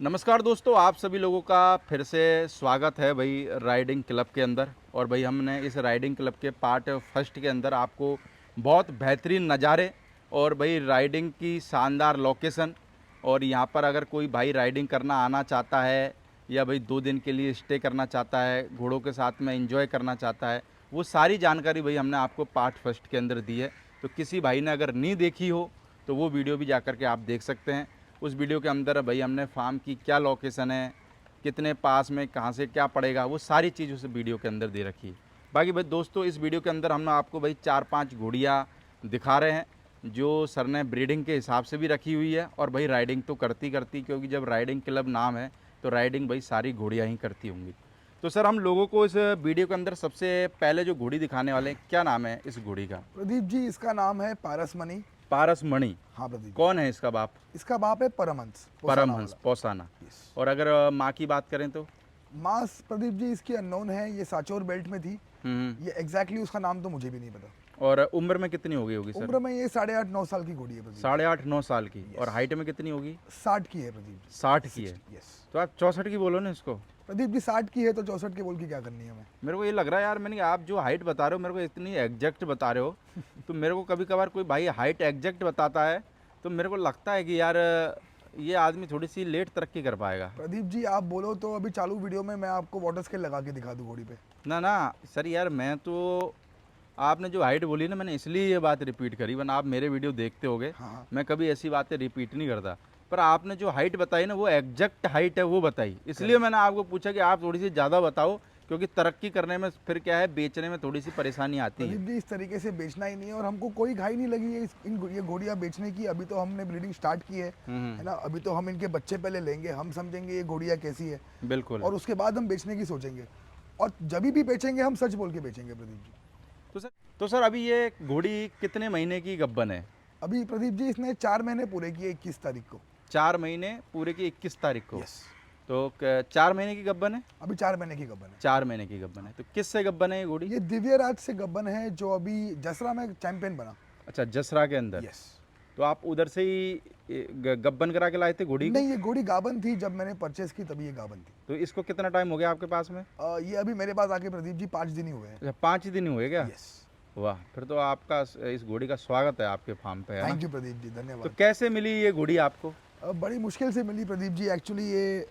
नमस्कार दोस्तों, आप सभी लोगों का फिर से स्वागत है भाई राइडिंग क्लब के अंदर। और भाई हमने इस राइडिंग क्लब के पार्ट फर्स्ट के अंदर आपको बहुत बेहतरीन नज़ारे और भाई राइडिंग की शानदार लोकेशन और यहाँ पर अगर कोई भाई राइडिंग करना आना चाहता है या भाई 2 दिन के लिए स्टे करना चाहता है, घोड़ों के साथ में एंजॉय करना चाहता है, वो सारी जानकारी भाई हमने आपको पार्ट फर्स्ट के अंदर दी है। तो किसी भाई ने अगर नहीं देखी हो तो वो वीडियो भी जा कर के आप देख सकते हैं। उस वीडियो के अंदर भाई हमने फार्म की क्या लोकेशन है, कितने पास में, कहाँ से क्या पड़ेगा, वो सारी चीज़ उस वीडियो के अंदर दे रखी है। बाकी भाई दोस्तों, इस वीडियो के अंदर हम आपको भाई 4-5 घोड़ियाँ दिखा रहे हैं जो सर ने ब्रीडिंग के हिसाब से भी रखी हुई है। और भाई राइडिंग तो करती करती, क्योंकि जब राइडिंग क्लब नाम है तो राइडिंग भाई सारी घोड़ियाँ ही करती होंगी। तो सर, हम लोगों को इस वीडियो के अंदर सबसे पहले जो घोड़ी दिखाने वाले हैं, क्या नाम है इस घोड़ी का? प्रदीप जी, इसका नाम है पारसमणि। पारस मणि। हाँ प्रदीप जी। कौन है इसका बाप? इसका बाप है परमहंस पोसाना परमहंस वाला। पौसाना। यस। और अगर माँ की बात करें तो? माँ प्रदीप जी इसकी अननोन है, ये साचोर बेल्ट में थी। ये एग्जैक्टली उसका नाम तो मुझे भी नहीं पता। और उम्र में कितनी हो गई होगी सर? उम्र में ये 8.5-9 साल की घोड़ी है प्रदीप। 8.5-9 साल की। और हाइट में कितनी होगी? 60 की है प्रदीप जी। 60 की है। यस। तो आप 64 की बोलो ना इसको। प्रदीप जी 60 की है तो 64 के बोल के क्या करनी है हमें? मेरे को ये लग रहा है यार, मैंने कहा, आप जो हाइट बता रहे हो मेरे को इतनी एग्जैक्ट बता रहे हो तो मेरे को कभी कभार कोई भाई हाइट एग्जैक्ट बताता है तो मेरे को लगता है कि यार ये आदमी थोड़ी सी लेट तरक्की कर पाएगा। प्रदीप जी आप बोलो तो अभी चालू वीडियो में मैं आपको वाटर स्केल लगा के दिखा दूँ घोड़ी पे। ना ना सर, यार मैं तो, आपने जो हाइट बोली ना, मैंने इसलिए ये बात रिपीट करी, वरना आप मेरे वीडियो देखते होगे। हाँ। मैं कभी ऐसी बातें रिपीट नहीं करता। पर आपने जो हाइट बताई ना, वो एग्जैक्ट हाइट है वो बताई, इसलिए मैंने आपको पूछा कि आप थोड़ी सी ज़्यादा बताओ, क्योंकि तरक्की करने में फिर क्या है, बेचने में थोड़ी सी परेशानी आती है। प्रदीप जी इस तरीके से बेचना ही नहीं है और हमको कोई घाई नहीं लगी है ये घोड़ियाँ बेचने की। अभी तो हमने ब्रीडिंग स्टार्ट की है ना। अभी तो हम इनके बच्चे पहले लेंगे, हम समझेंगे ये घोड़ियाँ कैसी है, बिल्कुल। और उसके बाद हम बेचने की सोचेंगे। और जब भी बेचेंगे हम सच बोल के बेचेंगे प्रदीप जी। तो सर अभी ये घोड़ी कितने महीने की गब्बन है? अभी प्रदीप जी इसने 4 महीने पूरे किए 21 तारीख को। 4 महीने पूरे की 21 तारीख को। यस। तो 4 महीने की गब्बन है? अभी 4 महीने की गब्बन है। 4 महीने की गब्बन है। तो किस से गब्बन है ये घोड़ी? ये दिव्यराज से गब्बन है जो अभी जसरा में चैंपियन बना। अच्छा, जसरा के अंदर। यस। तो आप उधर से ही गब्बन करा के लाए थे घोड़ी को? नहीं, ये घोड़ी गाबन थी जब मैंने परचेस की, तभी ये गाबन थी। तो इसको कितना टाइम हो गया आपके पास में? ये अभी मेरे पास आके प्रदीप जी 5 दिन ही हुए हैं। अच्छा, 5 ही दिन ही हुए क्या? यस। वाह, फिर तो आपका इस घोड़ी का स्वागत है आपके फार्म पे, है ना? थैंक यू प्रदीप जी, तो धन्यवाद। कैसे मिली ये घोड़ी आपको? बड़ी मुश्किल से मिली प्रदीप जी। एक्चुअली ये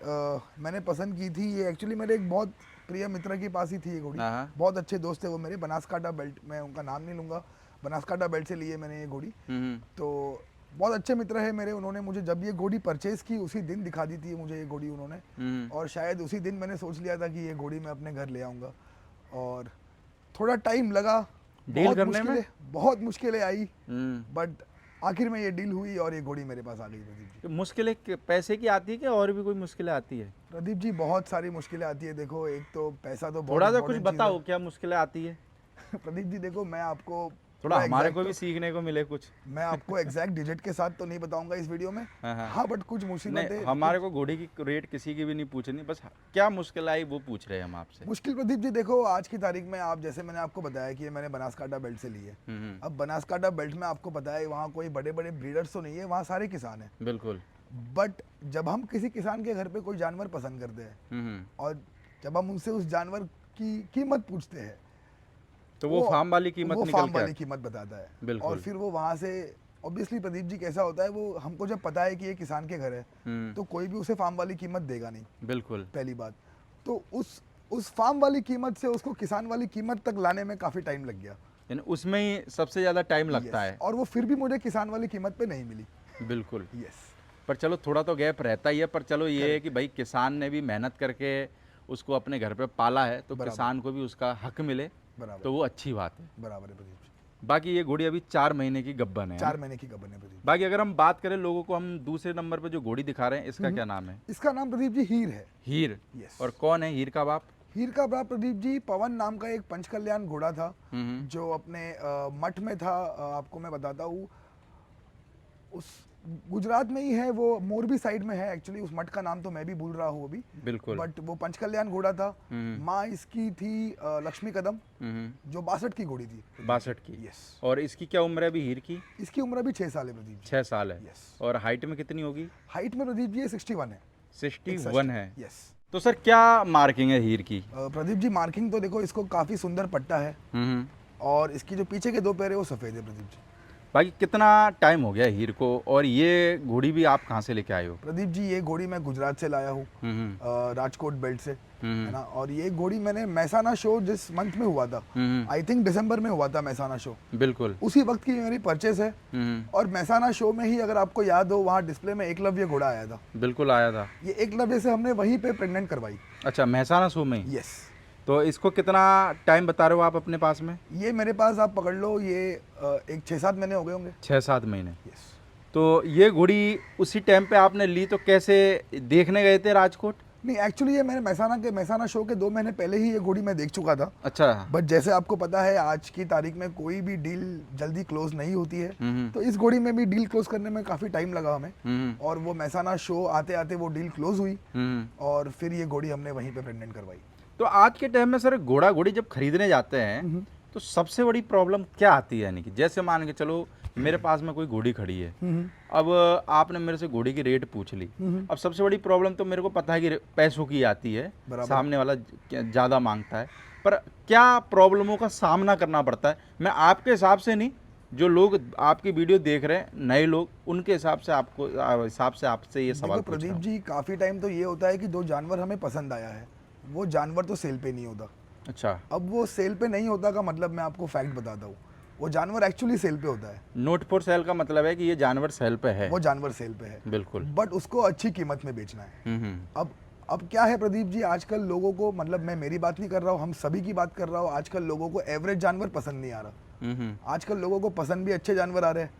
मैंने पसंद की थी। ये एक्चुअली मेरे एक बहुत प्रिय मित्र के पास ही थी ये घोड़ी। हाँ। बहुत अच्छे दोस्त थे वो मेरे, बनासकाठा बेल्ट, मैं उनका नाम नहीं लूँगा, बनासकाठा बेल्ट से लिए मैंने ये घोड़ी। तो बहुत अच्छे मित्र है मेरे। उन्होंने मुझे जब ये घोड़ी परचेज़ की उसी दिन दिखा दी थी मुझे ये घोड़ी उन्होंने। और शायद उसी दिन मैंने सोच लिया था कि ये घोड़ी मैं अपने घर ले आऊँगा। और थोड़ा टाइम लगा डील करने में? बहुत मुश्किलें आई, बट आखिर में ये डील हुई और ये घोड़ी मेरे पास आ गई प्रदीप जी। तो मुश्किलें पैसे की आती है कि और भी कोई मुश्किलें आती है? प्रदीप जी बहुत सारी मुश्किलें आती है। देखो, एक तो पैसा तो बहुत थोड़ा सा कुछ important चीज़ बताओ, क्या मुश्किलें आती है? है। प्रदीप जी देखो, मैं आपको थोड़ा हमारे exact को भी सीखने को मिले कुछ। मैं आपको एग्जैक्ट डिजिट के साथ तो नहीं बताऊंगा इस वीडियो में। हाँ। हाँ, बट कुछ नहीं, मुसीबतें। हमारे को घोड़ी की रेट किसी की भी नहीं पूछनी, बस क्या मुश्किल आई वो पूछ रहे हैं हम आपसे। मुश्किल प्रदीप जी देखो, आज की तारीख में आप, जैसे मैंने आपको बताया कि ये मैंने बनासकाठा बेल्ट से ली है। अब बनासकाठा बेल्ट में आपको पता है वहाँ कोई बड़े बड़े ब्रीडर्स तो नहीं है, वहाँ सारे किसान हैं। बिल्कुल। बट जब हम किसी किसान के घर पे कोई जानवर पसंद करते हैं और जब हम उनसे उस जानवर की कीमत पूछते हैं तो वो फार्म वाली कीमत निकल फार्म के वाली कीमत बताता है। बिल्कुल। और फिर वो वहाँ से, ऑब्वियसली प्रदीप जी कैसा होता है, वो हमको जब पता है कि ये किसान के घर है तो कोई भी उसे फार्म वाली कीमत देगा नहीं। बिल्कुल। पहली बात तो उस फार्म वाली कीमत से उसको किसान वाली कीमत तक लाने में काफ़ी टाइम लग गया। यानी उसमें ही सबसे ज़्यादा टाइम लगता है। और वो फिर भी मुझे किसान वाली कीमत पे नहीं मिली। बिल्कुल। यस। पर चलो, थोड़ा तो गैप रहता ही है, पर चलो ये है कि भाई किसान ने भी मेहनत करके उसको अपने घर पे पाला है तो किसान को भी उसका हक मिले, तो वो अच्छी बात है। बराबर है प्रदीप जी। बाकी ये घोड़ी अभी 4 महीने की गब्बन है। 4 महीने की गबन है प्रदीप। बाकी अगर हम बात करें लोगों को, हम दूसरे नंबर पे जो घोड़ी दिखा रहे हैं, इसका क्या नाम है? इसका नाम प्रदीप जी हीर है। हीर। यस। और कौन है हीर का बाप? हीर का बाप प्रदीप जी पवन नाम का एक पंचकल्याण घोड़ा था जो अपने मठ में था। आपको मैं बताता हूँ, उस गुजरात में ही है वो, मोरबी साइड में है एक्चुअली। उस मठ का नाम तो मैं भी भूल रहा हूँ अभी। बिल्कुल। बट वो पंचकल्याण घोड़ा था। माँ इसकी थी लक्ष्मी कदम, जो 62 की घोड़ी थी। 62 की। यस। और इसकी क्या उम्र है अभी हीर की? इसकी उम्र अभी 6 साल है प्रदीप जी। 6 साल है। यस। और हाइट में कितनी होगी? हाइट में प्रदीप जी 61 है। 61 है। यस। तो सर क्या मार्किंग है हीर की? प्रदीप जी मार्किंग तो देखो, इसको काफी सुंदर पट्टा है हम्म। और इसकी जो पीछे के दो पैर है वो सफेद है प्रदीप जी। बाकी कितना टाइम हो गया हीर को, और ये घोड़ी भी आप कहाँ से लेके आए हो? प्रदीप जी ये घोड़ी मैं गुजरात से लाया हूँ, राजकोट बेल्ट से, है ना। और ये घोड़ी मैंने महसाना शो जिस मंथ में हुआ था, आई थिंक दिसंबर में हुआ था महसाना शो, बिल्कुल उसी वक्त की मेरी परचेस है। और महसाना शो में ही अगर आपको याद हो, वहाँ डिस्प्ले में एकलव्य घोड़ा आया था। बिल्कुल आया था। ये एकलव्य से हमने वहीं पे प्रेग्नेंट करवाई। अच्छा, महसाना शो में? यस। तो इसको कितना टाइम बता रहे हो आप अपने पास में? ये मेरे पास आप पकड़ लो, ये एक 6-7 महीने हो गए होंगे। 6-7 महीने। यस। तो ये घोड़ी उसी टाइम पे आपने ली, तो कैसे देखने गए थे राजकोट? नहीं, एक्चुअली ये मैंने महसाना शो के 2 महीने पहले ही ये घोड़ी मैं देख चुका था। अच्छा। बट जैसे आपको पता है आज की तारीख में कोई भी डील जल्दी क्लोज नहीं होती है, तो इस घोड़ी में भी डील क्लोज करने में काफी टाइम लगा हमें। और वो महसाना शो आते आते वो डील क्लोज हुई और फिर ये घोड़ी हमने वहीं पे प्रेग्नेंट करवाई। तो आज के टाइम में सर घोड़ा घोड़ी जब खरीदने जाते हैं तो सबसे बड़ी प्रॉब्लम क्या आती है? यानी कि जैसे मान के चलो मेरे पास में कोई घोड़ी खड़ी है, अब आपने मेरे से घोड़ी की रेट पूछ ली, अब सबसे बड़ी प्रॉब्लम तो मेरे को पता है कि पैसों की आती है, सामने वाला ज़्यादा मांगता है, पर क्या प्रॉब्लमों का सामना करना पड़ता है? मैं आपके हिसाब से नहीं, जो लोग आपकी वीडियो देख रहे हैं नए लोग, उनके हिसाब से आपसे ये सवाल पूछ रहा प्रदीप हूं। जी काफी टाइम तो ये होता है कि जो जानवर हमें पसंद आया है वो जानवर तो सेल पे नहीं होता। अच्छा। अब वो सेल पे नहीं होता का मतलब मैं आपको फैक्ट बताता हूँ, वो जानवर एक्चुअली सेल पे होता है। नोट फॉर सेल का मतलब है कि ये जानवर सेल पे है। वो जानवर सेल पे है, बिल्कुल। बट उसको अच्छी कीमत में बेचना है। अब क्या है प्रदीप जी, आजकल लोगों को, मतलब मैं मेरी बात नहीं कर रहा हूँ, हम सभी की बात कर रहा हूँ, आजकल लोगों को एवरेज जानवर पसंद नहीं आ रहा। आजकल लोगों को पसंद भी अच्छे जानवर आ रहे हैं,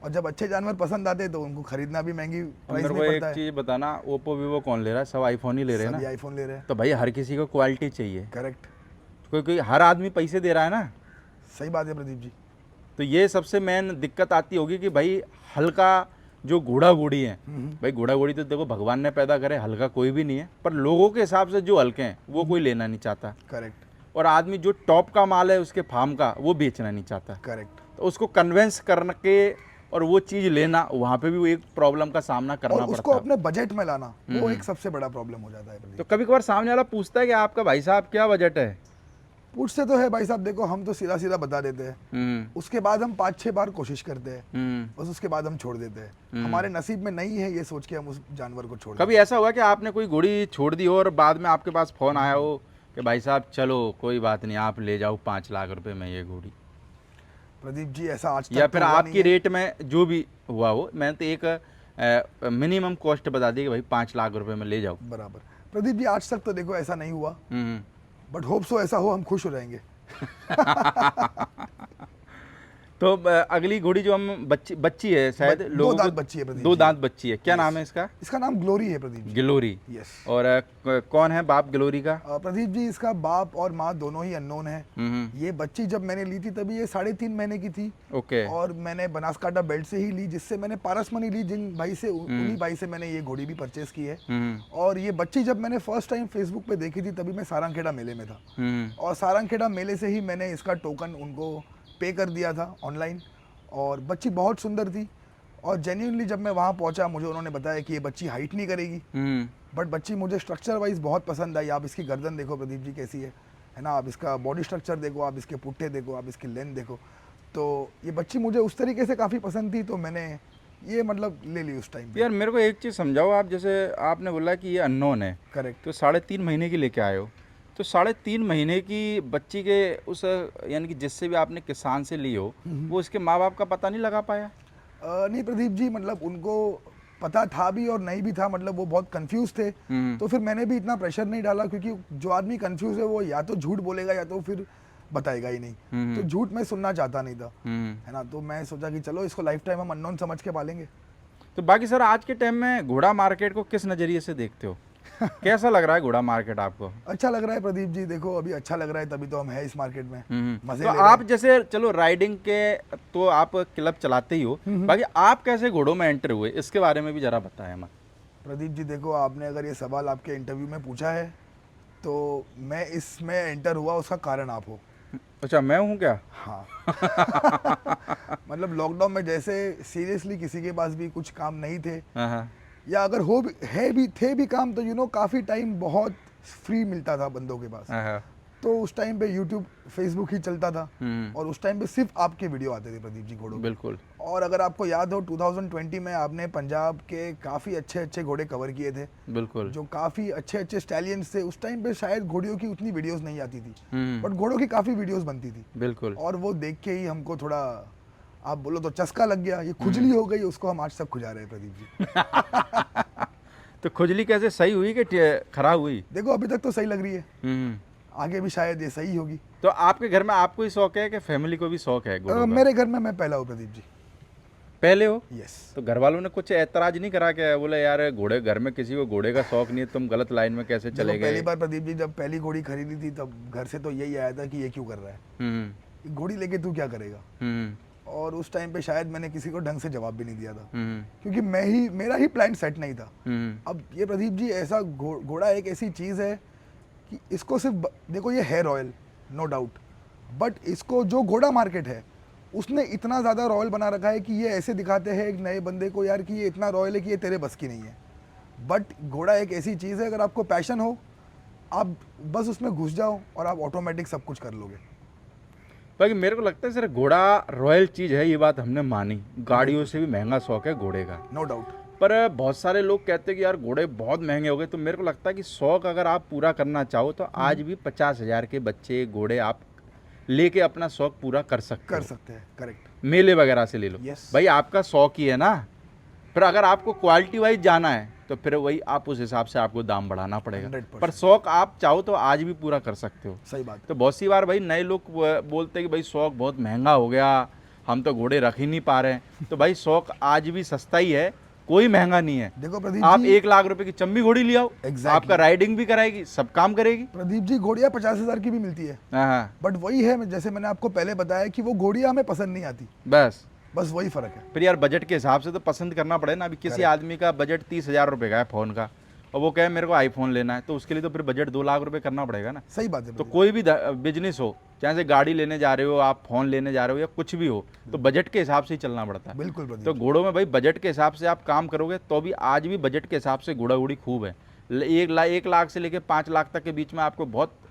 और जब अच्छे जानवर पसंद आते हैं तो उनको खरीदना भी महंगी प्राइस में पड़ता है। एक चीज बताना, ओप्पो वीवो कौन ले रहा है? सब आईफोन ही ले रहे हैं ना। आईफोन ले रहे हैं। तो भाई हर किसी को क्वालिटी चाहिए। करेक्ट। कोई हर आदमी पैसे दे रहा है ना। सही बात है प्रदीप जी। तो ये सबसे मेन दिक्कत आती होगी कि भाई हल्का जो घोड़ा घोड़ी है, भाई घोड़ा घोड़ी तो देखो भगवान ने पैदा करे, हल्का कोई भी नहीं है, पर लोगों के हिसाब से जो हल्के हैं वो कोई लेना नहीं चाहता। करेक्ट। और आदमी जो टॉप का माल है उसके फार्म का, वो बेचना नहीं चाहता। करेक्ट। तो उसको कन्वेंस करके और वो चीज़ लेना, वहाँ पे भी वो एक प्रॉब्लम का सामना करना पड़ता है। उसको अपने बजट में लाना वो एक सबसे बड़ा प्रॉब्लम हो जाता है। तो कभी कभार सामने वाला पूछता है कि आपका भाई साहब क्या बजट है? पूछते तो है भाई साहब, देखो हम तो सीधा सीधा बता देते हैं, उसके बाद हम 5-6 बार कोशिश करते हैं, बस उसके बाद हम छोड़ देते हैं। हमारे नसीब में नहीं है ये सोच के हम उस जानवर को छोड़। कभी ऐसा हुआ कि आपने कोई घोड़ी छोड़ दी हो और बाद में आपके पास फोन आया हो कि भाई साहब चलो कोई बात नहीं, आप ले जाओ 5 लाख रुपए में ये घोड़ी? प्रदीप जी ऐसा आज तक या फिर तो हुआ आपकी रेट में जो भी हुआ हो, मैंने तो एक मिनिमम कॉस्ट बता दी कि भाई 5 लाख रुपए में ले जाओ। बराबर। प्रदीप जी आज तक तो देखो ऐसा नहीं हुआ, बट होप सो ऐसा हो, हम खुश हो जाएंगे। तो अगली घोड़ी जो हम बच्ची है शायद, दो दांत बच्ची है प्रदीप। 2 दांत बच्ची है, क्या नाम है इसका? इसका नाम ग्लोरी है प्रदीप जी। ग्लोरी। यस। और कौन है बाप ग्लोरी का? प्रदीप जी इसका बाप और माँ दोनों ही अननोन है। ये बच्ची जब मैंने ली थी तभी ये 3.5 महीने की थी। ओके। और मैंने बनासकांठा बेल्ट से ही ली, जिससे मैंने पारस मनी ली, जिन भाई से उन्हीं भाई से मैंने ये घोड़ी भी परचेस की है। और ये बच्ची जब मैंने फर्स्ट टाइम फेसबुक पे देखी थी तभी मैं सारंगखेड़ा मेले में था, और सारंगखेड़ा मेले से ही मैंने इसका टोकन उनको पे कर दिया था ऑनलाइन। और बच्ची बहुत सुंदर थी, और जेन्युइनली जब मैं वहाँ पहुँचा मुझे उन्होंने बताया कि ये बच्ची हाइट नहीं करेगी, बट बच्ची मुझे स्ट्रक्चर वाइज बहुत पसंद आई। आप इसकी गर्दन देखो प्रदीप जी कैसी है ना, आप इसका बॉडी स्ट्रक्चर देखो, आप इसके पुट्ठे देखो, आप इसकी लेंथ देखो, तो ये बच्ची मुझे उस तरीके से काफ़ी पसंद थी, तो मैंने ये मतलब ले ली उस टाइम पे। यार मेरे को एक चीज़ समझाओ आप, जैसे आपने बोला कि ये अननोन है। करेक्ट। तो 3.5 महीने की लेके आए हो, तो 3.5 महीने की बच्ची के उस यानी कि जिससे भी आपने किसान से ली हो, वो इसके माँ बाप का पता नहीं लगा पाया? नहीं प्रदीप जी, मतलब उनको पता था भी और नहीं भी था, मतलब वो बहुत कंफ्यूज थे। तो फिर मैंने भी इतना प्रेशर नहीं डाला, क्योंकि जो आदमी कंफ्यूज है वो या तो झूठ बोलेगा या तो फिर बताएगा ही नहीं। तो झूठ मैं सुनना चाहता नहीं था, है ना। तो मैं सोचा कि चलो इसको लाइफ टाइम हम अननोन समझ के पालेंगे। तो बाकी सर आज के टाइम में घोड़ा मार्केट को किस नज़रिए से देखते हो? कैसा लग रहा है घोड़ा मार्केट आपको? अच्छा लग रहा है प्रदीप जी, देखो अभी अच्छा लग रहा है तभी तो हम है इस मार्केट में, मजे तो ले रहे आप जैसे चलो राइडिंग के तो आप क्लब चलाते ही हो, बाकी आप कैसे घोड़ों में एंटर हुए, इसके बारे में भी जरा बताएं हमें। प्रदीप जी देखो, आपने अगर ये सवाल आपके इंटरव्यू में पूछा है तो मैं इसमें एंटर हुआ उसका कारण आप हो। अच्छा, मैं हूँ क्या? हाँ। मतलब लॉकडाउन में जैसे सीरियसली किसी के पास भी कुछ काम नहीं थे, या अगर हो भी है भी थे भी काम तो काफ़ी टाइम बहुत फ्री मिलता था बंदों के पास, हाँ, तो उस टाइम पे यूट्यूब फेसबुक ही चलता था हम्म, और उस टाइम पे सिर्फ आपके वीडियो आते थे प्रदीप जी घोड़ों के। बिल्कुल। और अगर आपको याद हो 2020 में आपने पंजाब के काफ़ी अच्छे अच्छे घोड़े कवर किए थे, बिल्कुल। जो काफ़ी अच्छे अच्छे स्टैलियंस थे। उस टाइम पे शायद घोड़ियों की उतनी वीडियोस नहीं आती थी, हम्म, बट घोड़ों की काफ़ी वीडियोस बनती थी, बिल्कुल। और वो देख के ही हमको थोड़ा, आप बोलो तो चस्का लग गया, ये खुजली हो गई, उसको हम आज तक खुजा रहे हैं प्रदीप जी। तो खुजली कैसे सही हुई कि खराब हुई? देखो अभी तक तो सही लग रही है, हम्म। आगे भी शायद ये सही होगी। तो आपके घर में आपको ही शौक है कि फैमिली को भी शौक है घोड़ों का? मेरे घर में मैं पहला हूँ प्रदीप जी। पहले हो? यस। तो घर वालों ने कुछ ऐतराज नहीं करा क्या? बोले यार घोड़े, घर में किसी को घोड़े का शौक नहीं है, तुम गलत लाइन में कैसे देखो चले पहली गए? बार प्रदीप जी जब पहली घोड़ी खरीदी थी तब घर से तो यही आया था कि ये क्यों कर रहा है, हम्म, घोड़ी लेके तू क्या करेगा। हम्म, और उस टाइम पे शायद मैंने किसी को ढंग से जवाब भी नहीं दिया था, हम्म, क्योंकि मेरा ही प्लान सेट नहीं था। हम्म, अब ये प्रदीप जी ऐसा घोड़ा एक ऐसी चीज़ है कि इसको सिर्फ देखो, ये है रॉयल नो डाउट, बट इसको जो घोड़ा मार्केट है उसने इतना ज़्यादा रॉयल बना रखा है कि ये ऐसे दिखाते हैं एक नए बंदे को यार कि ये इतना रॉयल है कि ये तेरे बस की नहीं है। बट घोड़ा एक ऐसी चीज़ है, अगर आपको पैशन हो आप बस उसमें घुस जाओ और आप ऑटोमेटिक सब कुछ कर लोगे। बाकी मेरे को लगता है सर घोड़ा रॉयल चीज़ है, ये बात हमने मानी। गाड़ियों से भी महंगा शौक है घोड़े का। No doubt. पर बहुत सारे लोग कहते हैं कि यार घोड़े बहुत महंगे हो गए। तो मेरे को लगता है कि शौक अगर आप पूरा करना चाहो तो आज भी 50,000 के बच्चे घोड़े आप लेके अपना शौक पूरा कर सकते हैं, करेक्ट। मेले वगैरह से ले लो। Yes. भाई आपका शौक ही है ना। फिर अगर आपको क्वालिटी वाइज जाना है तो फिर वही आप उस हिसाब से आपको दाम बढ़ाना पड़ेगा। 100%। पर शौक आप चाहो तो आज भी पूरा कर सकते हो। सही बात है। तो बहुत सी बार भाई नए लोग बोलते हैं कि भाई शौक बहुत महंगा हो गया, हम तो घोड़े रख ही नहीं पा रहे हैं। तो भाई शौक आज भी सस्ता ही है, कोई महंगा नहीं है। देखो प्रदीप आप जी, 1 लाख रुपए की चम्बी घोड़ी ले आओ, Exactly. आपका राइडिंग भी कराएगी, सब काम करेगी। प्रदीप जी घोड़ियाँ 50,000 की भी मिलती है, हाँ, बट वही है जैसे मैंने आपको पहले बताया कि वो घोड़ियाँ हमें पसंद नहीं आती, बस वही फर्क है। फिर यार बजट के हिसाब से तो पसंद करना पड़े ना। अभी किसी Correct. आदमी का बजट 30,000 रुपये का है फ़ोन का, और वो कहे मेरे को आईफोन लेना है, तो उसके लिए तो फिर बजट 2 लाख रुपए करना पड़ेगा ना। सही बात है तो प्रदीप। कोई भी बिजनेस हो, चाहे से गाड़ी लेने जा रहे हो, आप फ़ोन लेने जा रहे हो, या कुछ भी हो, तो बजट के हिसाब से ही चलना पड़ता है। बिल्कुल प्रदीप। तो घोड़ों में भाई बजट के हिसाब से आप काम करोगे तो भी आज भी बजट के हिसाब से घोड़ा घोड़ी खूब है। 1 लाख से लेकर 5 लाख तक के बीच में आपको बहुत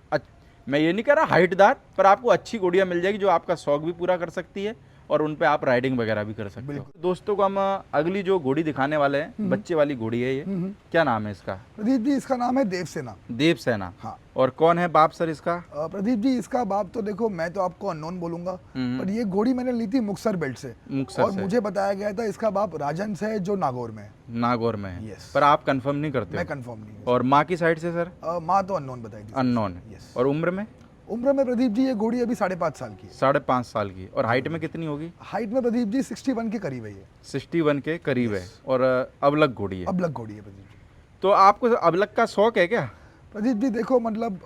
मैं ये नहीं कह रहा हाइटदार, पर आपको अच्छी घोड़ियाँ मिल जाएगी जो आपका शौक भी पूरा कर सकती है और उन पे आप राइडिंग वगैरह भी कर सकते हो। दोस्तों को हम अगली जो घोड़ी दिखाने वाले हैं, बच्चे वाली घोड़ी है ये। क्या नाम है इसका? प्रदीप जी इसका नाम है देवसेना। देवसेना। हाँ। और कौन है बाप सर इसका? प्रदीप जी इसका बाप तो देखो मैं तो आपको अननोन बोलूंगा, पर ये घोड़ी मैंने ली थी मुक्तसर बेल्ट से, मुक्तसर और से। मुझे बताया गया था इसका बाप राजन से है जो नागौर में है। नागौर में है। Yes. पर आप कंफर्म नहीं करते मैं हो? कंफर्म नहीं और माँ की साइड से सर? हूँ। माँ तो अननोन बताई थी। अननोन है। Yes. और उम्र में? उम्र में प्रदीप जी ये घोड़ी अभी 5.5 साल की है। 5.5 साल की। और हाइट में कितनी होगी? हाइट में प्रदीप जी 61 के करीब है ये। 61 के करीब है। और अबलग घोड़ी है। अबलग घोड़ी है प्रदीप जी। तो आपको अबलग का शौक है क्या? प्रदीप जी देखो मतलब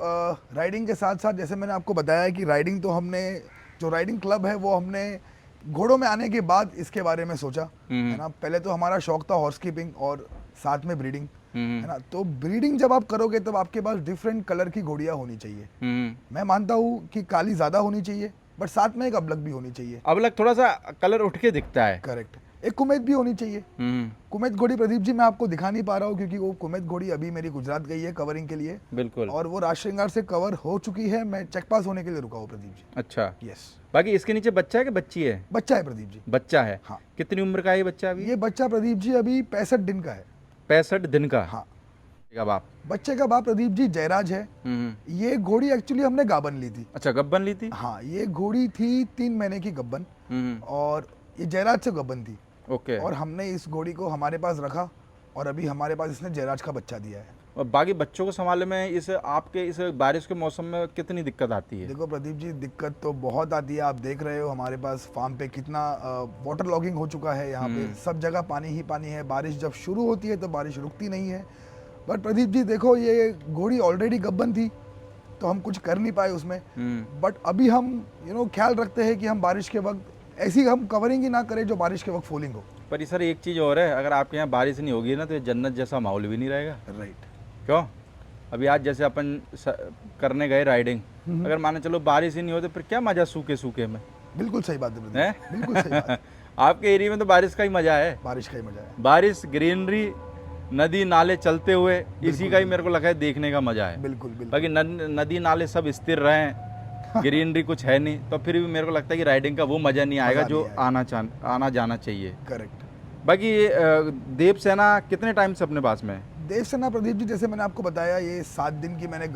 राइडिंग के साथ साथ जैसे मैंने आपको बताया कि राइडिंग तो हमने, जो राइडिंग क्लब है वो हमने घोड़ों में आने के बाद इसके बारे में सोचा, है ना। पहले तो हमारा शौक था हॉर्स कीपिंग और साथ में ब्रीडिंग, है ना। तो ब्रीडिंग जब आप करोगे तब आपके पास डिफरेंट कलर की घोड़ियाँ होनी चाहिए। मैं मानता हूँ कि काली ज़्यादा होनी चाहिए, बट साथ में एक अबलग भी होनी चाहिए। अबलग थोड़ा सा कलर उठ के दिखता है। करेक्ट। एक कुमेत भी होनी चाहिए। कुमेत घोड़ी प्रदीप जी मैं आपको दिखा नहीं पा रहा हूँ क्योंकि वो कुमेत घोड़ी अभी मेरी गुजरात गई है कवरिंग के लिए। बिल्कुल। और वो राजश्रृंगार से कवर हो चुकी है, मैं चेक पास होने के लिए रुका हूँ प्रदीप जी। अच्छा। यस। बाकी इसके नीचे बच्चा है कि बच्ची है? बच्चा है प्रदीप जी। बच्चा है। हाँ। कितनी उम्र का है ये बच्चा अभी? ये बच्चा प्रदीप जी अभी 65 दिन का है। 65 दिन का? हाँ। बाप? बच्चे का बाप प्रदीप जी जयराज है। ये घोड़ी एक्चुअली हमने गाबन ली थी। अच्छा, गब्बन ली थी? हाँ, ये घोड़ी थी 3 महीने की गब्बन, और ये जयराज से गब्बन थी। ओके। और हमने इस घोड़ी को हमारे पास रखा और अभी हमारे पास इसने जयराज का बच्चा दिया है। और बाकी बच्चों को संभालने में इस आपके इस बारिश के मौसम में कितनी दिक्कत आती है? देखो प्रदीप जी दिक्कत तो बहुत आती है। आप देख रहे हो हमारे पास फार्म पे कितना वाटर लॉगिंग हो चुका है। यहाँ पे सब जगह पानी ही पानी है। बारिश जब शुरू होती है तो बारिश रुकती नहीं है। बट प्रदीप जी देखो ये घोड़ी ऑलरेडी गब्बन थी तो हम कुछ कर नहीं पाए उसमें। बट अभी हम ख्याल रखते हैं कि हम बारिश के वक्त ऐसी हम कवरिंग ही ना करें जो बारिश के वक्त फोलिंग हो। पर सर एक चीज़ और है, अगर आपके यहाँ बारिश नहीं होगी ना तो ये जन्नत जैसा माहौल भी नहीं रहेगा। राइट। क्यों? अभी आज जैसे अपन करने गए राइडिंग, अगर माने चलो बारिश ही नहीं हो तो फिर क्या मजा सूखे सूखे में? बिल्कुल सही बात है, बिल्कुल सही बात। आपके एरिया में तो बारिश का ही मजा है। बारिश का ही मजा है। बारिश, ग्रीनरी, नदी नाले चलते हुए, इसी का ही मेरे को लगा है देखने का मजा है। बिल्कुल बिल्कुल। बाकी नदी नाले सब स्थिर रहें, ग्रीनरी कुछ है नहीं, तो फिर भी मेरे को लगता है कि राइडिंग का वो मजा नहीं आएगा जो आना जाना चाहिए। करेक्ट। बाकी देवसेना कितने टाइम से अपने पास में है? देवसेना प्रदीप जी, जैसे मैंने आपको बताया, ये 7 दिन की मैंने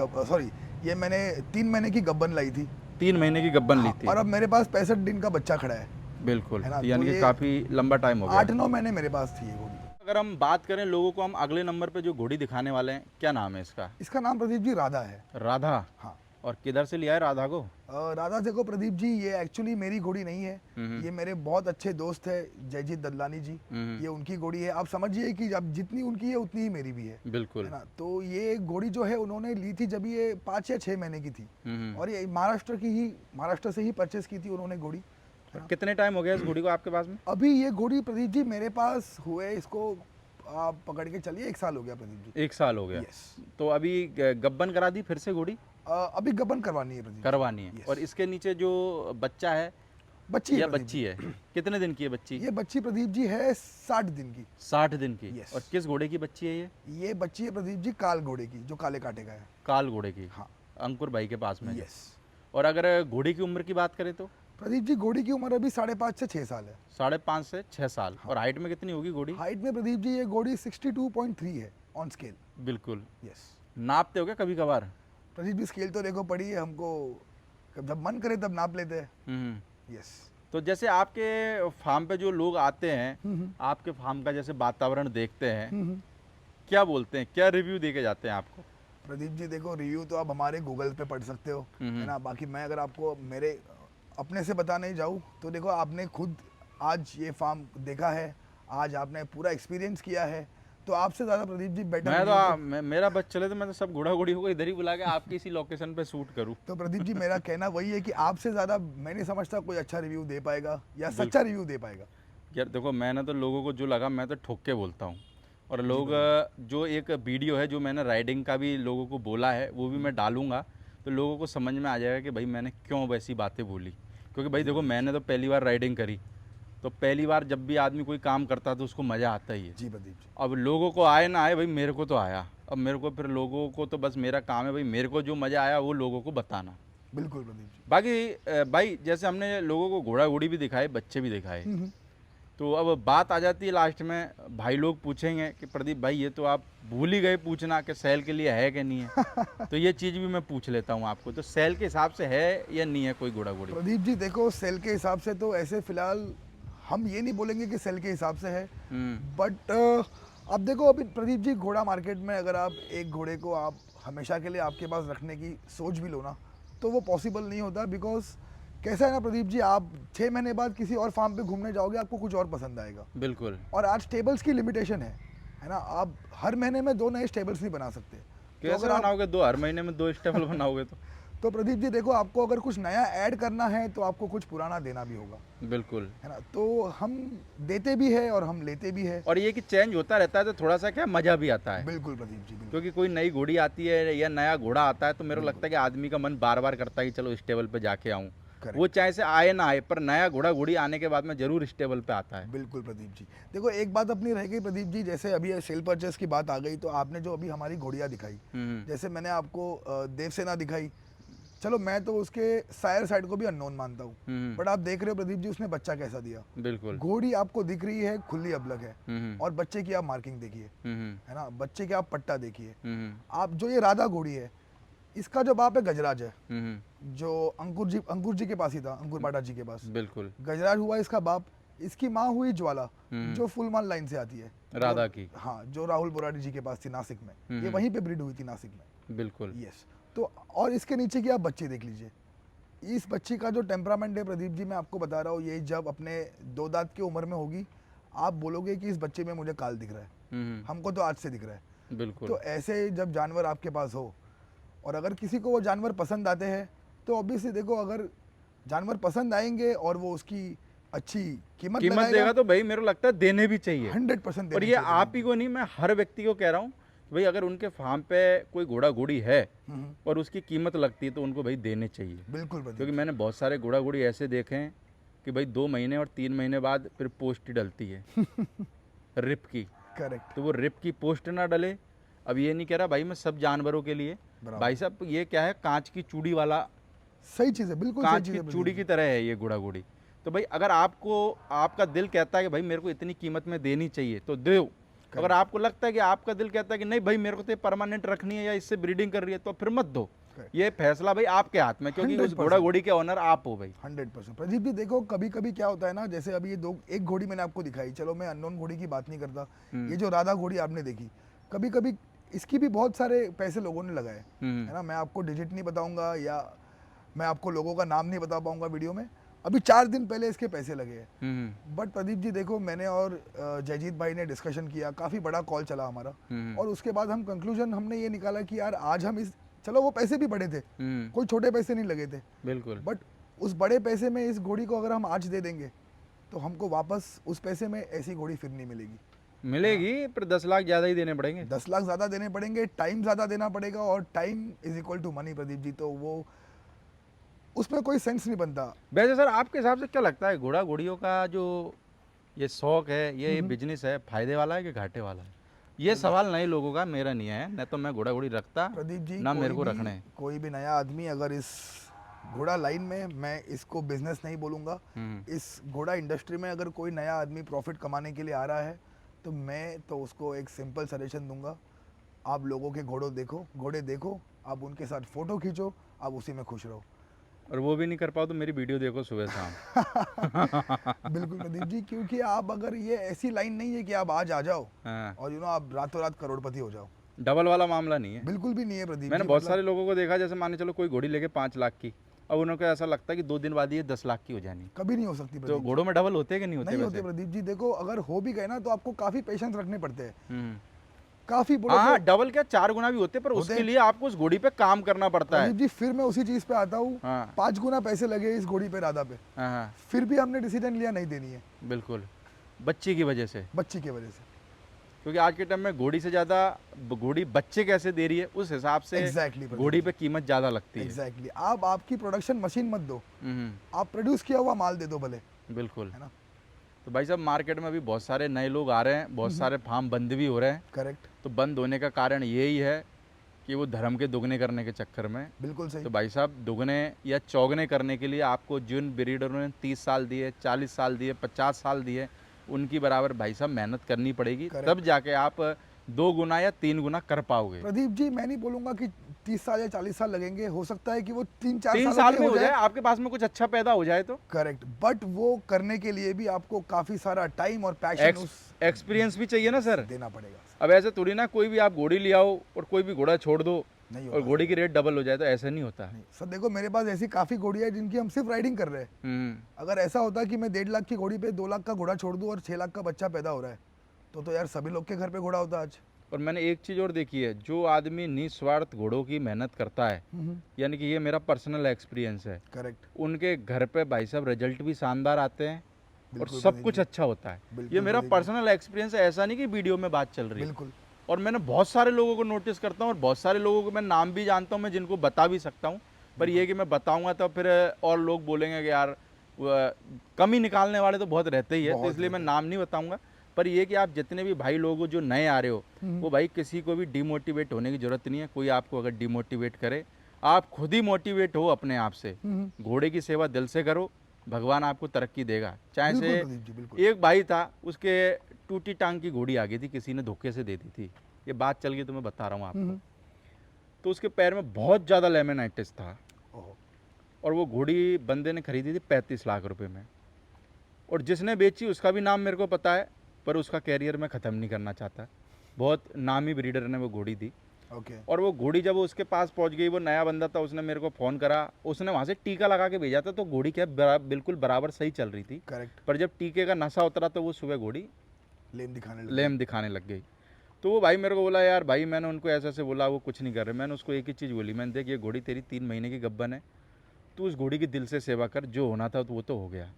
ये मैंने 3 महीने की गब्बन लाई थी। 3 महीने की गब्बन ली थी। और अब मेरे पास 65 दिन का बच्चा खड़ा है। बिल्कुल, है ना, यानी तो कि काफी लंबा टाइम हो गया। 8-9 महीने मेरे पास थी ये घोड़ी। अगर हम बात करें लोगों को, हम अगले नंबर पे जो घोड़ी दिखाने वाले हैं, क्या नाम है इसका? इसका नाम प्रदीप जी राधा है। राधा। हाँ। और किधर से लिया है राधा को? राधा देखो प्रदीप जी, ये एक्चुअली मेरी घोड़ी नहीं है, ये मेरे बहुत अच्छे दोस्त है जयजीत ददलानी जी, ये उनकी घोड़ी है। आप समझिए कि अब जितनी उनकी है उतनी ही मेरी भी है। बिल्कुल, है ना। तो ये घोड़ी जो है उन्होंने ली थी जब ये 5 या 6 महीने की थी, और ये महाराष्ट्र से ही परचेस की थी उन्होंने घोड़ी। कितने टाइम हो गया इस घोड़ी को आपके पास में? अभी ये घोड़ी प्रदीप जी मेरे पास हुए, इसको आप पकड़ के चलिए 1 साल हो गया प्रदीप जी। 1 साल हो गया। यस। तो अभी गब्बन करा दी फिर से घोड़ी? अभी गबन करवानी है प्रदीप। करवानी है। Yes. और इसके नीचे जो बच्चा है, बच्ची या है प्रदीप बच्ची है, कितने दिन की है बच्ची? ये बच्ची प्रदीप जी है 60 दिन की। 60 दिन की। Yes. और किस घोड़े की बच्ची है ये? ये बच्ची है प्रदीप जी काल घोड़े की, जो काले कांटे का है। काल घोड़े की। हाँ। अंकुर भाई के पास में। यस। और अगर घोड़ी की उम्र की बात करें तो? प्रदीप जी घोड़ी की उम्र अभी 5.5 से 6 साल है। 5.5 से 6 साल। और हाइट में कितनी होगी घोड़ी? हाइट में प्रदीप जी ये घोड़ी 62.3 है ऑन स्केल। बिल्कुल। यस। नापते हो क्या कभी कभार? प्रदीप जी स्केल तो देखो पड़ी है हमको, जब मन करे तब नाप लेते हैं। यस। तो जैसे आपके फार्म पे जो लोग आते हैं, आपके फार्म का जैसे वातावरण देखते हैं, क्या बोलते हैं, क्या रिव्यू दे के जाते हैं आपको? प्रदीप जी देखो, रिव्यू तो आप हमारे गूगल पे पढ़ सकते हो, है ना। बाकी मैं अगर आपको मेरे अपने से बताने जाऊँ तो देखो, आपने खुद आज ये फार्म देखा है, आज आपने पूरा एक्सपीरियंस किया है, तो आपसे ज़्यादा प्रदीप जी बेटर मेरा बस चले तो मैं तो सब घोड़ा घोड़ी को इधर ही बुला के आपकी इसी लोकेशन पे शूट करूँ। तो प्रदीप जी मेरा कहना वही है कि आपसे ज़्यादा मैं नहीं समझता कोई अच्छा रिव्यू दे पाएगा या सच्चा रिव्यू दे पाएगा। यार देखो, मैंने तो लोगों को जो लगा मैं तो ठोक के बोलता हूँ। और लोग जो एक वीडियो है जो मैंने राइडिंग का भी लोगों को बोला है, वो भी मैं डालूंगा, तो लोगों को समझ में आ जाएगा कि भाई मैंने क्यों वैसी बातें बोली। क्योंकि भाई देखो, मैंने तो पहली बार राइडिंग करी, तो पहली बार जब भी आदमी कोई काम करता है तो उसको मज़ा आता ही है। जी प्रदीप जी। अब लोगों को आए ना आए, भाई मेरे को तो आया। अब मेरे को फिर लोगों को तो बस मेरा काम है भाई, मेरे को जो मज़ा आया वो लोगों को बताना। बिल्कुल प्रदीप जी। बाकी भाई जैसे हमने लोगों को घोड़ा घोड़ी भी दिखाए, बच्चे भी दिखाए, तो अब बात आ जाती है लास्ट में, भाई लोग पूछेंगे कि प्रदीप भाई ये तो आप भूल ही गए पूछना कि सेल के लिए है कि नहीं है। तो ये चीज़ भी मैं पूछ लेता हूँ आपको, तो सेल के हिसाब से है या नहीं है कोई घोड़ा घोड़ी? प्रदीप जी देखो, सेल के हिसाब से तो ऐसे फिलहाल हम ये नहीं बोलेंगे कि सेल के हिसाब से है, बट अब देखो, अभी प्रदीप जी घोड़ा मार्केट में अगर आप एक घोड़े को आप हमेशा के लिए आपके पास रखने की सोच भी लो ना, तो वो पॉसिबल नहीं होता। बिकॉज कैसा है ना प्रदीप जी, आप 6 महीने बाद किसी और फार्म पे घूमने जाओगे, आपको कुछ और पसंद आएगा। बिल्कुल। और आज स्टेबल्स की लिमिटेशन है ना, आप हर महीने में 2 नए स्टेबल्स नहीं बना सकते। कैसे बनाओगे 2? हर महीने में 2 स्टेबल बनाओगे तो प्रदीप जी देखो, आपको अगर कुछ नया ऐड करना है तो आपको कुछ पुराना देना भी होगा। बिल्कुल, है ना। तो हम देते भी है और हम लेते भी है। और ये कि चेंज होता रहता है तो थोड़ा सा क्या मज़ा भी आता है। बिल्कुल प्रदीप जी, बिल्कुल। क्योंकि कोई नई घोड़ी आती है या नया घोड़ा आता है तो मेरे को लगता है कि आदमी का मन बार बार करता है कि चलो स्टेबल पे जाके आऊँ। वो चाहे से आए ना आए, पर नया घोड़ा घोड़ी आने के बाद में जरूर स्टेबल पे आता है। बिल्कुल प्रदीप जी। देखो, एक बात अपनी रह गई प्रदीप जी, जैसे अभी सेल परचेस की बात आ गई, तो आपने जो अभी हमारी घोड़ियाँ दिखाई, जैसे मैंने आपको देवसेना दिखाई, चलो मैं तो उसके सायर साइड को भी अननोन मानता हूँ, बट आप देख रहे हो प्रदीप जी उसने बच्चा कैसा दिया। बिल्कुल। घोड़ी आपको दिख रही है खुली अबलग है, और बच्चे की आप मार्किंग देखिए, है ना, बच्चे के आप पट्टा देखिए। आप जो ये राधा घोड़ी है, इसका जो बाप है गजराज है, जो अंकुर जी के पास ही था, अंकुर बाटा जी के पास। बिल्कुल। गजराज हुआ इसका बाप, इसकी माँ हुई ज्वाला, जो फुलमान लाइन से आती है, राधा की। हाँ, जो राहुल बोराडी जी के पास थी नासिक में, ये वहीं पे ब्रीड हुई थी नासिक में। बिल्कुल। यस। तो और इसके नीचे की आप बच्ची देख लीजिए, इस बच्ची का जो टेम्परामेंट है प्रदीप जी, मैं आपको बता रहा हूँ, ये जब अपने 2 दांत की उम्र में होगी, आप बोलोगे कि इस बच्चे में मुझे काल दिख रहा है, हमको तो आज से दिख रहा है। बिल्कुल। तो ऐसे जब जानवर आपके पास हो, और अगर किसी को वो जानवर पसंद आते हैं, तो ऑब्वियसली देखो, अगर जानवर पसंद आएंगे और वो उसकी अच्छी कीमत देगा तो भाई मेरे को लगता है देने भी चाहिए 100%। और ये आप ही को नहीं, मैं हर व्यक्ति को कह रहा हूँ भाई, अगर उनके फार्म पे कोई घोड़ा घोड़ी है और उसकी कीमत लगती है तो उनको भाई देने चाहिए। बिल्कुल। क्योंकि मैंने बहुत सारे घोड़ा घोड़ी ऐसे देखे हैं कि भाई 2 महीने और 3 महीने बाद फिर पोस्ट डलती है रिप की, करेक्ट, तो वो रिप की पोस्ट ना डले। अब ये नहीं कह रहा भाई मैं सब जानवरों के लिए, बराबर। भाई साहब ये क्या है, कांच की चूड़ी वाला, सही चीज़ है, बिल्कुल सही कांच चीज़ की है प्रदीप चूड़ी जी। की तरह है ये घोड़ा घोड़ी। तो भाई अगर आपको, आपका दिल कहता है कि भाई मेरे को इतनी कीमत में देनी चाहिए तो दो। अगर आपको लगता है कि आपका दिल कहता है कि नहीं भाई मेरे को तो परमानेंट रखनी है या इससे ब्रीडिंग कर रही है, तो फिर मत दो। Correct. ये फैसला भाई आपके हाथ में, क्योंकि उस 100%। घोड़ा घोड़ी के ऑनर आप हो भाई। 100% प्रदीप जी, देखो कभी कभी क्या होता है ना, जैसे अभी ये दो, एक घोड़ी मैंने आपको दिखाई, चलो मैं अननोन घोड़ी की बात नहीं करता, ये जो राधा घोड़ी आपने देखी, कभी कभी इसकी भी बहुत सारे पैसे लोगों ने लगाए, है ना। मैं आपको डिजिट नहीं बताऊंगा या मैं आपको लोगों का नाम नहीं बता पाऊंगा वीडियो में, अभी 4 दिन पहले इसके पैसे लगे हैं। बट प्रदीप जी देखो, मैंने और जयजीत भाई ने डिस्कशन किया, काफ़ी बड़ा कॉल चला हमारा, और उसके बाद हम कंक्लूजन हमने ये निकाला कि यार आज हम इस, चलो वो पैसे भी बड़े थे, कोई छोटे पैसे नहीं लगे थे, बिल्कुल। बट उस बड़े पैसे में इस घोड़ी को अगर हम आज दे देंगे तो हमको वापस उस पैसे में ऐसी घोड़ी फिर नहीं मिलेगी। मिलेगी पर 10 लाख ज़्यादा ही देने पड़ेंगे। 10 लाख ज़्यादा देने पड़ेंगे, टाइम ज़्यादा देना पड़ेगा, और time is equal to money Pradeep ji, तो वो उसमें कोई सेंस नहीं बनता। वैसे सर आपके हिसाब से क्या लगता है, घोड़ा घोड़ियों का जो ये शौक है, ये बिजनेस है, फायदे वाला है कि घाटे वाला है? ये सवाल नए लोगों का, मेरा नहीं है, न तो मैं घोड़ा घोड़ी रखता प्रदीप जी, ना मेरे को रखने। कोई भी नया आदमी अगर इस घोड़ा लाइन में, मैं इसको बिजनेस नहीं बोलूँगा, इस घोड़ा इंडस्ट्री में अगर कोई नया आदमी प्रॉफिट कमाने के लिए आ रहा है, तो मैं तो उसको एक सिंपल सजेशन दूंगा, आप लोगों के घोड़े देखो, आप उनके साथ फ़ोटो खींचो, आप उसी में खुश रहो। और वो भी नहीं कर पाओ तो मेरी वीडियो देखो सुबह शाम। बिल्कुल प्रदीप जी, क्योंकि आप अगर, ये ऐसी लाइन नहीं है कि आप आज आ जाओ हाँ। और आप रातों रात करोड़पति हो जाओ, डबल वाला मामला नहीं है, बिल्कुल भी नहीं है प्रदीप मैंने जी। बहुत सारे लोगों को देखा, जैसे माने चलो कोई घोड़ी लेके 5 लाख की, अब उनको ऐसा लगता है कि 2 दिन बाद ये 10 लाख की हो जानी, कभी नहीं हो सकती तो प्रदीप, घोड़ों में डबल होते हैं कि नहीं होते? नहीं होते प्रदीप जी। देखो अगर हो भी गए ना तो आपको काफ़ी पेशेंस रखने पड़ते हैं, काफ़ी हाँ, डबल क्या 4 गुना भी होते हैं, पर उसके लिए आपको उस घोड़ी पे काम करना पड़ता है। प्रदीप जी फिर मैं उसी चीज़ पे आता हूँ, हाँ। 5 गुना पैसे लगे इस घोड़ी पे, राधा पे, हाँ, फिर भी हमने डिसीजन लिया नहीं देनी है, बिल्कुल, बच्ची की वजह से, बच्ची की वजह से। क्योंकि आज के टाइम में घोड़ी से ज़्यादा घोड़ी बच्चे कैसे दे रही है उस हिसाब से Exactly, घोड़ी पे कीमत ज़्यादा लगती है। एग्जैक्टली आप आपकी प्रोडक्शन मशीन मत दो, आप प्रोड्यूस किया हुआ माल दे दो भले, बिल्कुल, है ना। तो भाई साहब मार्केट में अभी बहुत सारे नए लोग आ रहे हैं, बहुत सारे फार्म बंद भी हो रहे हैं। करेक्ट, तो बंद होने का कारण यही है कि वो धर्म के दुगने करने के चक्कर में। बिल्कुल सही। तो भाई साहब दुगने या चौगने करने के लिए आपको जिन ब्रीडरों ने 30 साल दिए, 40 साल दिए, 50 साल दिए, उनकी बराबर भाई साहब मेहनत करनी पड़ेगी, तब जाके आप 2 गुना या 3 गुना कर पाओगे। प्रदीप जी मैं नहीं बोलूंगा कि 30 साल या 40 साल लगेंगे, हो सकता है कि वो 3-4 3 साल में हो जाए, आपके पास में कुछ अच्छा पैदा हो जाए तो। करेक्ट, बट वो करने के लिए भी आपको काफी सारा टाइम और पैशन, एक्सपीरियंस भी चाहिए ना सर, देना पड़ेगा। अब ऐसे थोड़ी ना कोई भी आप घोड़ी ले आओ और कोई भी घोड़ा छोड़ दो और घोड़ी की रेट डबल हो जाए, तो ऐसा नहीं होता। नहीं सर, देखो मेरे पास ऐसी काफी घोड़ियां है जिनकी हम सिर्फ राइडिंग कर रहे हैं। अगर ऐसा होता कि मैं 1.5 लाख की घोड़ी पे 2 लाख का घोड़ा छोड़ दूं और 6 लाख का बच्चा पैदा हो रहा है, तो यार सभी लोग के घर पे घोड़ा होता आज। और मैंने एक चीज़ और देखी है, जो आदमी निस्वार्थ घोड़ों की मेहनत करता है, यानी कि ये मेरा पर्सनल एक्सपीरियंस है, करेक्ट, उनके घर पे भाई साहब रिजल्ट भी शानदार आते हैं और सब कुछ अच्छा होता है। ये मेरा पर्सनल एक्सपीरियंस है, ऐसा नहीं कि वीडियो में बात चल रही है। बिल्कुल। और मैंने बहुत सारे लोगों को नोटिस करता हूँ और बहुत सारे लोगों को मैं नाम भी जानता हूँ, मैं जिनको बता भी सकता हूँ, पर ये कि मैं बताऊँगा तो फिर और लोग बोलेंगे कि यार कमी निकालने वाले तो बहुत रहते ही है, तो इसलिए मैं नाम नहीं बताऊँगा। पर ये कि आप जितने भी भाई लोग हो जो नए आ रहे हो, वो भाई किसी को भी डिमोटिवेट होने की ज़रूरत नहीं है। कोई आपको अगर डिमोटिवेट करे, आप खुद ही मोटिवेट हो अपने आप से। घोड़े की सेवा दिल से करो, भगवान आपको तरक्की देगा। चाहे से एक भाई था, उसके टूटी टांग की घोड़ी आ गई थी, किसी ने धोखे से दे दी थी, ये बात चल गई तो मैं बता रहा हूँ आपको। तो उसके पैर में बहुत ज़्यादा लेमेनाइटिस था और वो घोड़ी बंदे ने खरीदी थी 35 लाख रुपए में, और जिसने बेची उसका भी नाम मेरे को पता है, पर उसका कैरियर मैं ख़त्म नहीं करना चाहता। बहुत नामी ब्रीडर ने वो घोड़ी दी। और वो घोड़ी जब उसके पास पहुंच गई, वो नया बंदा था, उसने मेरे को फ़ोन करा, उसने वहाँ से टीका लगा के भेजा था, तो घोड़ी क्या बिल्कुल बराबर सही चल रही थी। पर जब टीके का नशा उतरा तो वो सुबह घोड़ी लेम दिखाने लग गई। तो वो भाई मेरे को बोला, यार भाई मैंने उनको ऐसे ऐसे बोला, वो कुछ नहीं कर रहे। मैंने उसको एक ही चीज़ बोली, मैंने देख ये घोड़ी तेरी 3 महीने की गब्बन है, तू उस घोड़ी की दिल से सेवा कर, जो होना था वो तो हो गया,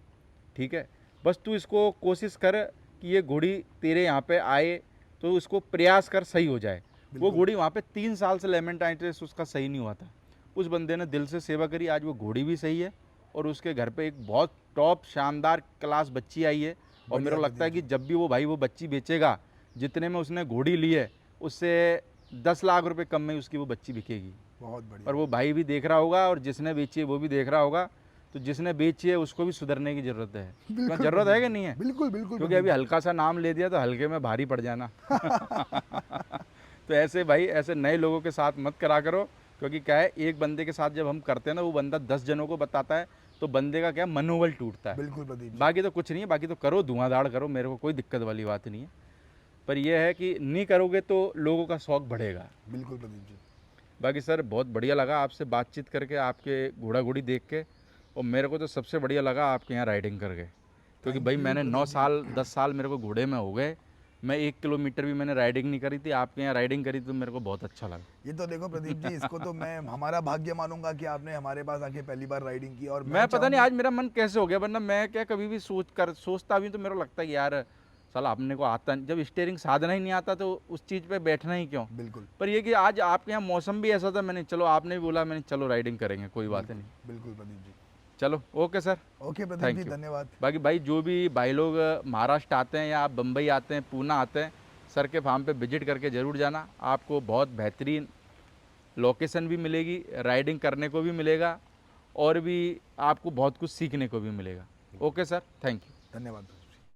ठीक है, बस तू इसको कोशिश कर कि ये घोड़ी तेरे यहाँ पे आए, तो उसको प्रयास कर सही हो जाए। वो घोड़ी वहाँ पे 3 साल से लेमेंटाइटिस उसका सही नहीं हुआ था, उस बंदे ने दिल से सेवा करी, आज वो घोड़ी भी सही है और उसके घर पे एक बहुत टॉप शानदार क्लास बच्ची आई है। और मेरे को लगता है कि जब भी वो भाई वो बच्ची बेचेगा जितने में उसने घोड़ी ली है उससे 10 लाख रुपए कम में उसकी वो बच्ची बिकेगी। बहुत बढ़िया। और वो भाई भी देख रहा होगा और जिसने बेची है वो भी देख रहा होगा। तो जिसने बेची है उसको भी सुधरने की ज़रूरत है। क्यों, बिल्कुल ज़रूरत है प्रदीप कि जी, नहीं है? बिल्कुल बिल्कुल क्योंकि अभी हल्का सा नाम ले दिया तो हल्के में भारी पड़ जाना। तो ऐसे भाई ऐसे नए लोगों के साथ मत करा करो, क्योंकि क्या है, एक बंदे के साथ जब हम करते हैं ना, वो बंदा 10 जनों को बताता है तो बंदे का क्या मनोबल टूटता है। बिल्कुल प्रदीप जी, बाकी तो कुछ नहीं है, बाकी तो करो, धुआंधार करो, मेरे को कोई दिक्कत वाली बात नहीं है। पर यह है कि नहीं करोगे तो लोगों का शौक बढ़ेगा। बिल्कुल प्रदीप जी। बाकी सर बहुत बढ़िया लगा आपसे बातचीत करके, आपके घोड़ा घोड़ी देख के। और मेरे को तो सबसे बढ़िया लगा आपके यहाँ राइडिंग करके, क्योंकि थैंक भाई यू मैंने 9 प्रदीप जी। साल 10 साल मेरे को घोड़े में हो गए। मैं 1 किलोमीटर भी मैंने राइडिंग नहीं करी थी, आपके यहाँ राइडिंग करी तो मेरे को बहुत अच्छा लगा। ये तो देखो प्रदीप जी, इसको तो मैं हमारा भाग्य मानूंगा कि आपने हमारे पास आके पहली बार राइडिंग की। और मैं मैं पता नहीं चाहूंगा, आज मेरा मन कैसे हो गया, वरना मैं क्या कभी भी सोचता भी तो मेरे को लगता है कि यार साला अपने को आता नहीं, जब स्टीयरिंग साधना ही नहीं आता तो उस चीज़ पे बैठना ही क्यों। बिल्कुल पर ये कि आज आपके यहाँ मौसम भी ऐसा था, मैंने चलो आपने भी बोला, मैंने चलो राइडिंग करेंगे, कोई बात नहीं। बिल्कुल प्रदीप जी। चलो okay sir, okay Pradeep ji, thank you. धन्यवाद। बाकी भाई जो भी भाई लोग महाराष्ट्र आते हैं या बम्बई आते हैं, पूना आते हैं, सर के फार्म पे विजिट करके ज़रूर जाना। आपको बहुत बेहतरीन लोकेशन भी मिलेगी, राइडिंग करने को भी मिलेगा और भी आपको बहुत कुछ सीखने को भी मिलेगा। Okay sir, thank you. धन्यवाद।